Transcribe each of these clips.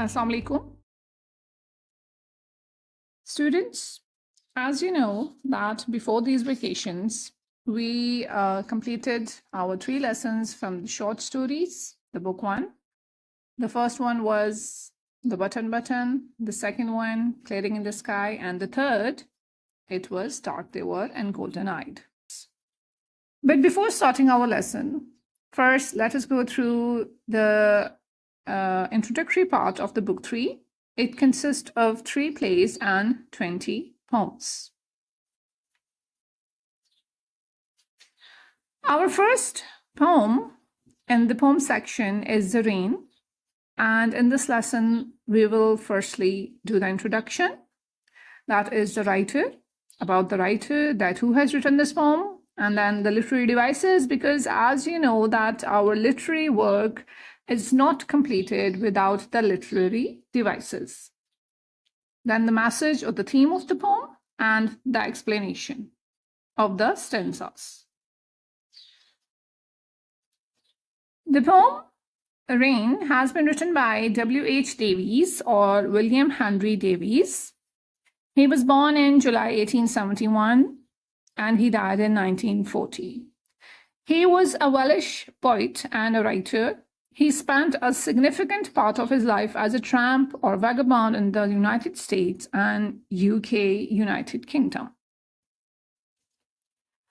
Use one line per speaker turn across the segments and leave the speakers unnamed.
Assalamu alaikum. Students, as you know that before these vacations, we completed our 3 lessons from the short stories, the book 1. The first one was the button, the second one, Clearing in the Sky, and the third, it was Dark They Were and Golden-Eyed. But before starting our lesson, first let us go through the introductory part of the book 3. It consists of 3 plays and 20 poems. Our first poem in the poem section is The Rain. And in this lesson, we will firstly do the introduction. That is the writer, about the writer, that who has written this poem, and then the literary devices, because as you know that our literary work is not completed without the literary devices. Then the message or the theme of the poem and the explanation of the stanzas. The poem Rain has been written by W.H. Davies or William Henry Davies. He was born in July 1871 and he died in 1940. He was a Welsh poet and a writer. He spent a significant part of his life as a tramp or vagabond in the United States and UK, United Kingdom.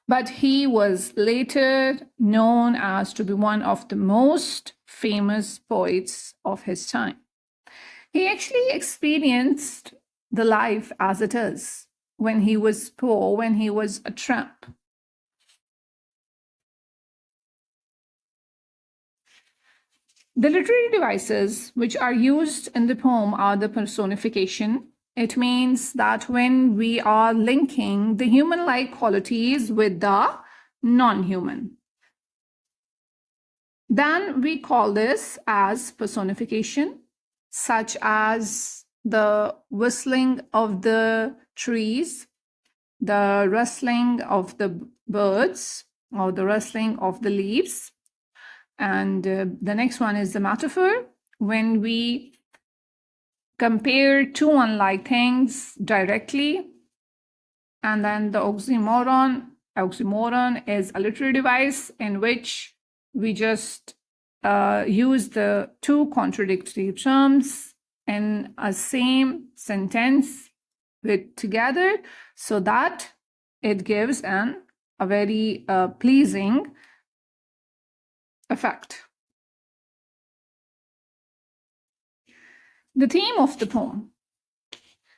But he was later known as to be one of the most famous poets of his time. He actually experienced the life as it is when he was poor, when he was a tramp. The literary devices which are used in the poem are the personification. It means that when we are linking the human-like qualities with the non-human, then we call this as personification, such as the whistling of the trees, the rustling of the birds, or the rustling of the leaves. And the next one is the metaphor, when we compare two unlike things directly. And then the oxymoron. Oxymoron is a literary device in which we just use the two contradictory terms in a same sentence with together so that it gives a very pleasing effect. The theme of the poem.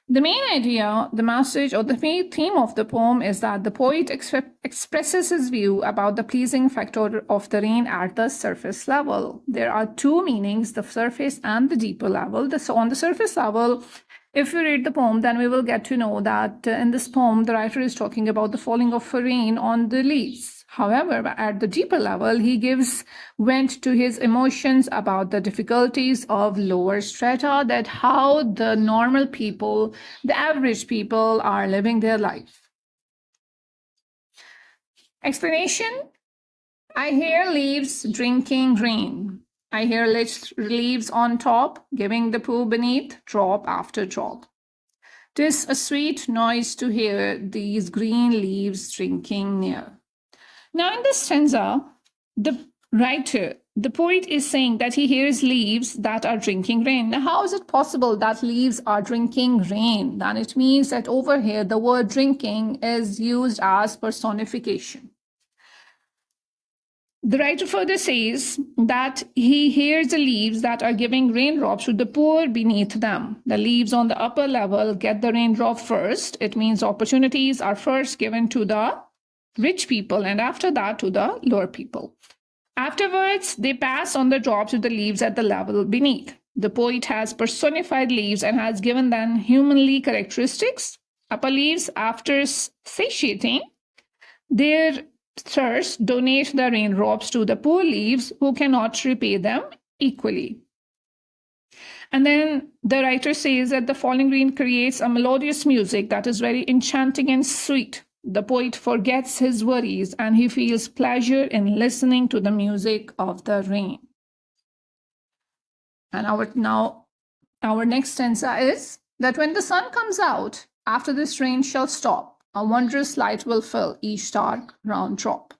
The main idea, the message, or the main theme of the poem is that the poet expresses his view about the pleasing factor of the rain at the surface level. There are 2 meanings, the surface and the deeper level. So on the surface level, if we read the poem, then we will get to know that in this poem, the writer is talking about the falling of rain on the leaves. However, at the deeper level, he gives vent to his emotions about the difficulties of lower strata, that how the normal people, the average people are living their life. Explanation. I hear leaves drinking rain. I hear leaves on top, giving the pool beneath, drop after drop. 'Tis a sweet noise to hear these green leaves drinking near. Now in this stanza, the writer, the poet is saying that he hears leaves that are drinking rain. Now how is it possible that leaves are drinking rain? Then it means that over here the word drinking is used as personification. The writer further says that he hears the leaves that are giving raindrops to the poor beneath them. The leaves on the upper level get the raindrop first. It means opportunities are first given to the rich people and after that to the lower people. Afterwards, they pass on the drops to the leaves at the level beneath. The poet has personified leaves and has given them humanly characteristics. Upper leaves, after satiating their thirst, donate the raindrops to the poor leaves who cannot repay them equally. And then the writer says that the falling rain creates a melodious music that is very enchanting and sweet. The poet forgets his worries and he feels pleasure in listening to the music of the rain. And now Our next stanza is that when the sun comes out, after this rain shall stop, a wondrous light will fill each dark round drop.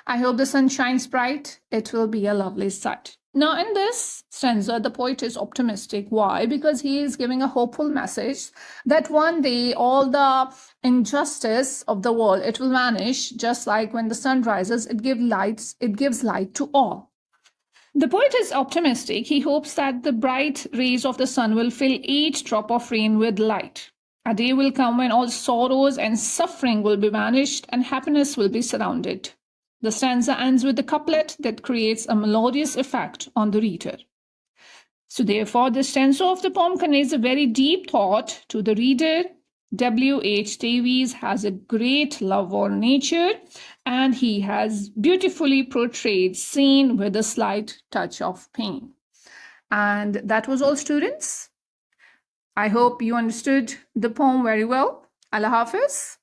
I hope the sun shines bright. It will be a lovely sight. Now, in this stanza, the poet is optimistic. Why? Because he is giving a hopeful message that one day all the injustice of the world, it will vanish, just like when the sun rises, it gives light to all. The poet is optimistic. He hopes that the bright rays of the sun will fill each drop of rain with light. A day will come when all sorrows and suffering will be vanished and happiness will be surrounded. The stanza ends with a couplet that creates a melodious effect on the reader. So therefore, the stanza of the poem conveys a very deep thought to the reader. W.H. Davies has a great love for nature, and he has beautifully portrayed scene with a slight touch of pain. And that was all, students. I hope you understood the poem very well. Allah Hafiz.